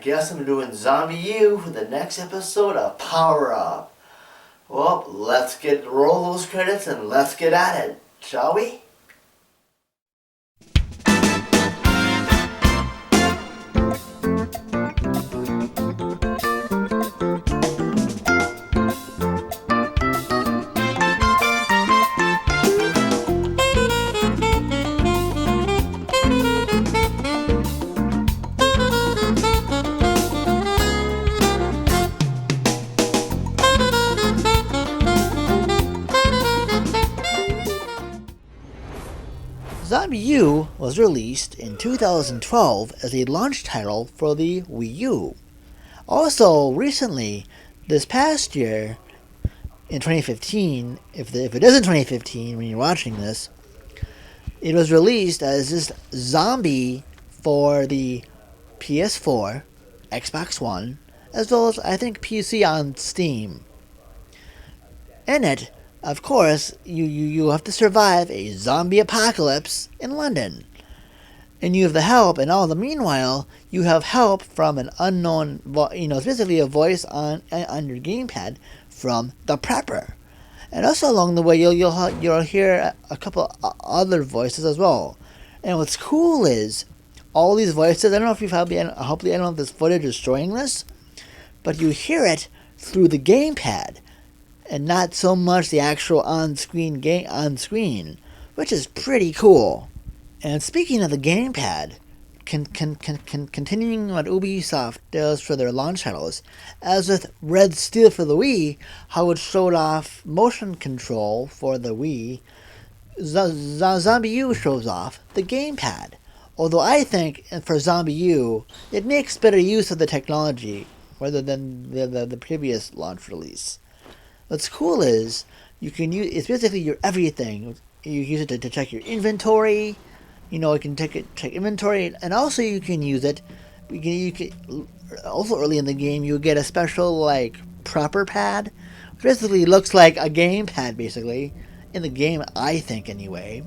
guess I'm doing ZombiU for the next episode of Power Up. Well, let's roll those credits and let's get at it, shall we? ZombiU was released in 2012 as a launch title for the Wii U. Also, recently, this past year, in 2015, if it isn't 2015 when you're watching this, it was released as this zombie for the PS4, Xbox One, as well as I think PC on Steam. In it, of course, you have to survive a zombie apocalypse in London. And you have the help, and all the meanwhile, you have help from an unknown, it's basically a voice on your gamepad from the prepper. And also along the way, you'll hear a couple other voices as well. And what's cool is, all these voices, I don't know if hopefully I don't know if this footage is showing this, but you hear it through the gamepad, and not so much the actual on-screen, which is pretty cool. And speaking of the gamepad, continuing what Ubisoft does for their launch titles, as with Red Steel for the Wii, how it showed off motion control for the Wii, ZombiU shows off the gamepad. Although I think for ZombiU, it makes better use of the technology rather than the previous launch release. What's cool is you can use it's basically your everything. You use it to check your inventory. You can check inventory, and also you can use it. You can also early in the game you get a special prepper pad, which basically looks like a gamepad basically in the game, I think anyway.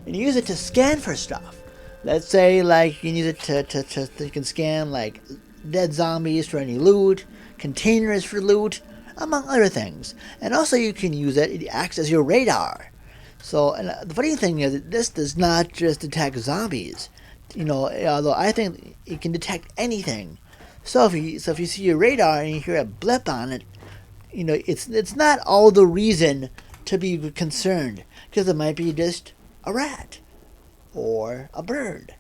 And you use it to scan for stuff. Let's say you can use it you can scan dead zombies for any loot, containers for loot, among other things. And also you can use it acts as your radar. So, and the funny thing is, this does not just detect zombies. Although I think it can detect anything. So if you see your radar and you hear a blip on it, it's not all the reason to be concerned, because it might be just a rat or a bird.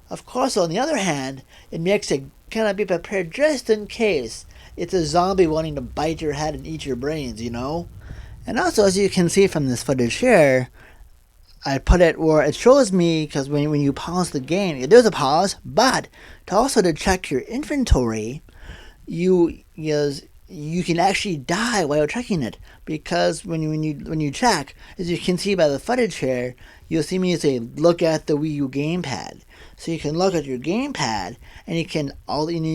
Of course, on the other hand, it makes it kind of be prepared just in case it's a zombie wanting to bite your head and eat your brains, And also, as you can see from this footage here, I put it where it shows me, because when you pause the game, there's a pause, but to check your inventory, you can actually die while you're checking it, because when you check, as you can see by the footage here, you'll see me say, look at the Wii U gamepad. So you can look at your gamepad, and you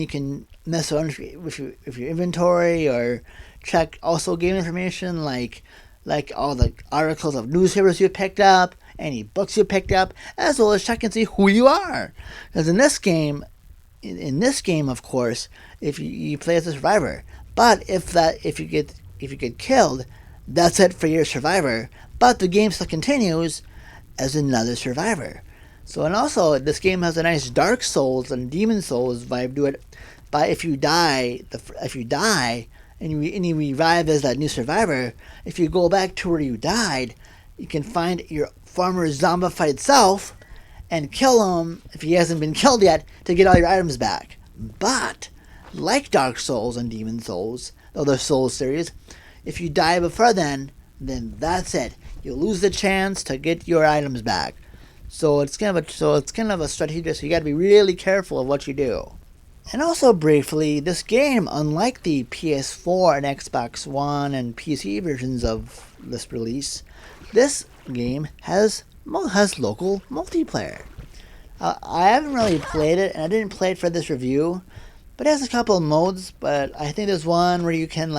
can mess around with your inventory, or check also game information like all the articles of newspapers you picked up, any books you picked up, as well as check and see who you are. Because in this game, of course, if you play as a survivor, but if you get killed, that's it for your survivor. But the game still continues as another survivor. So, and also this game has a nice Dark Souls and Demon Souls vibe to it. But if you die and you revive as that new survivor, if you go back to where you died, you can find your former zombified self and kill him if he hasn't been killed yet to get all your items back. But like Dark Souls and Demon Souls, the other Souls series, if you die before then that's it. You'll lose the chance to get your items back. So it's kind of a strategy. So you got to be really careful of what you do. And also briefly, this game, unlike the PS4 and Xbox One and PC versions of this release, this game has local multiplayer. I haven't really played it, and I didn't play it for this review, but it has a couple of modes. But I think there's one where you can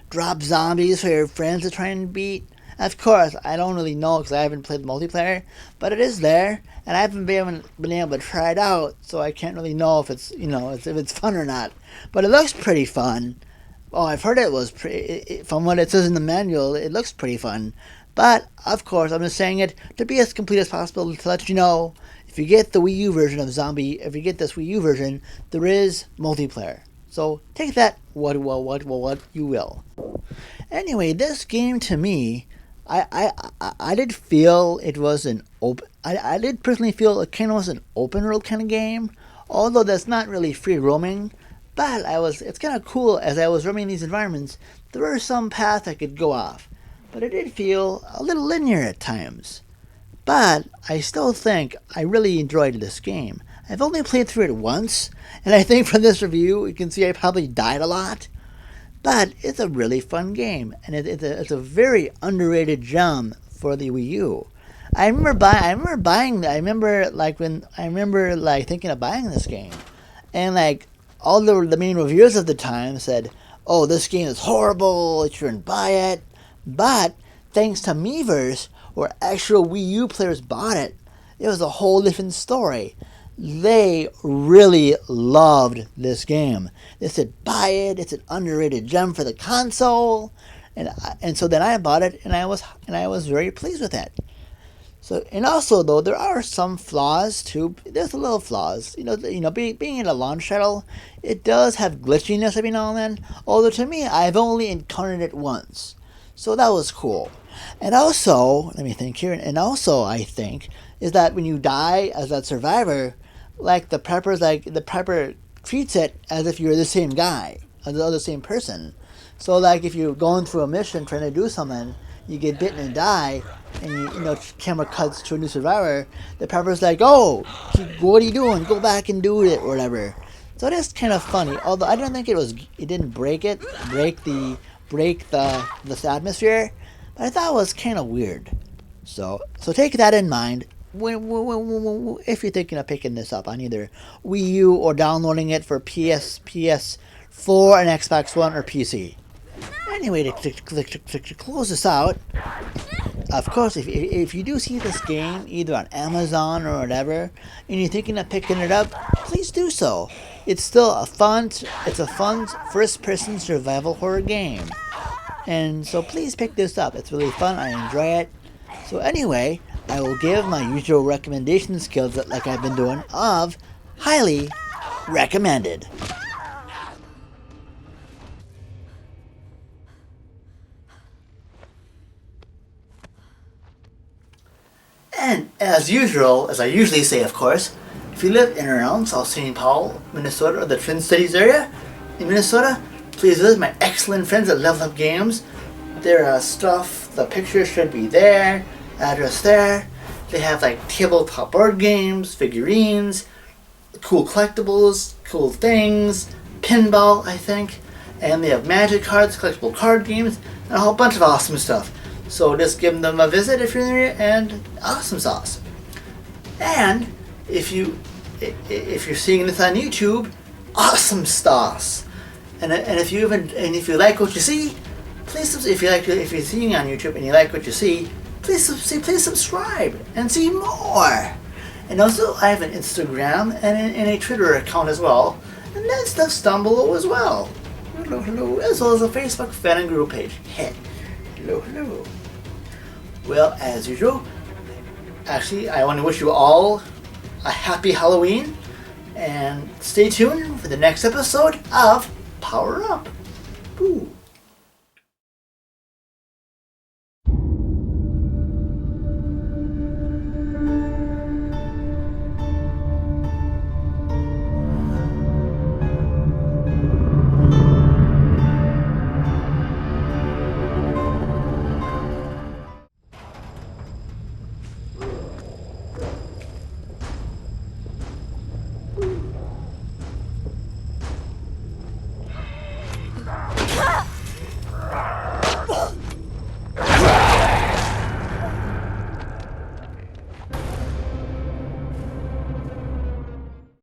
drop zombies for your friends to try and beat. Of course, I don't really know because I haven't played the multiplayer, but it is there, and I haven't been able to try it out, so I can't really know if it's if it's fun or not. But it looks pretty fun. Oh, I've heard it was pretty. From what it says in the manual, it looks pretty fun. But of course, I'm just saying it to be as complete as possible to let you know. If you get the Wii U version of Zombie, if you get this Wii U version, there is multiplayer. So take that what you will. Anyway, this game to me, I did feel it was an open. I did personally feel it kind of was an open world kind of game, although that's not really free roaming. But it's kind of cool as I was roaming these environments. There were some paths I could go off, but it did feel a little linear at times. But I still think I really enjoyed this game. I've only played through it once, and I think from this review you can see I probably died a lot. But it's a really fun game, and it's a very underrated gem for the Wii U. I remember thinking of buying this game, and like all the main reviewers at the time said, "Oh, this game is horrible. You shouldn't buy it." But thanks to Miiverse, where actual Wii U players bought it, it was a whole different story. They really loved this game. They said, "Buy it. It's an underrated gem for the console," and so then I bought it, and I was very pleased with it. So, and also though there are some flaws too. There's a little flaws. Being in a launch title, it does have glitchiness every now and then. Although to me, I've only encountered it once, so that was cool. And also, let me think here. And also, I think is that when you die as that survivor, the prepper treats it as if you're the same guy, as the other same person. So like if you're going through a mission trying to do something, you get bitten and die, and camera cuts to a new survivor. The prepper's like, "Oh, what are you doing? Go back and do it," or whatever. So that's kind of funny. Although I don't think it didn't break the atmosphere, but I thought it was kind of weird. So take that in mind if you're thinking of picking this up on either Wii U or downloading it for PS4 and Xbox One or PC. Anyway, to close this out, of course, if you do see this game either on Amazon or whatever, and you're thinking of picking it up, please do so. It's still a fun first-person survival horror game, and so please pick this up. It's really fun. I enjoy it. So anyway, I will give my usual recommendation skills like I've been doing of highly recommended. And as usual, as I usually say, of course, if you live in and around South St. Paul, Minnesota, or the Twin Cities area in Minnesota, please visit my excellent friends at Level Up Games. Their stuff, the pictures should be there, address there. They have tabletop board games, figurines, cool collectibles, cool things, pinball, I think, and they have magic cards, collectible card games, and a whole bunch of awesome stuff. So just give them a visit if you're there, and awesome sauce. And if you're seeing this on YouTube, awesome sauce. And if you like what you see, please if you're seeing on YouTube and you like what you see, please subscribe and see more. And also, I have an Instagram and a Twitter account as well, and that stuff's down below as well. Hello, as well as a Facebook fan and group page. Hello. Well, as usual, actually, I want to wish you all a happy Halloween, and stay tuned for the next episode of Power Up. Ooh.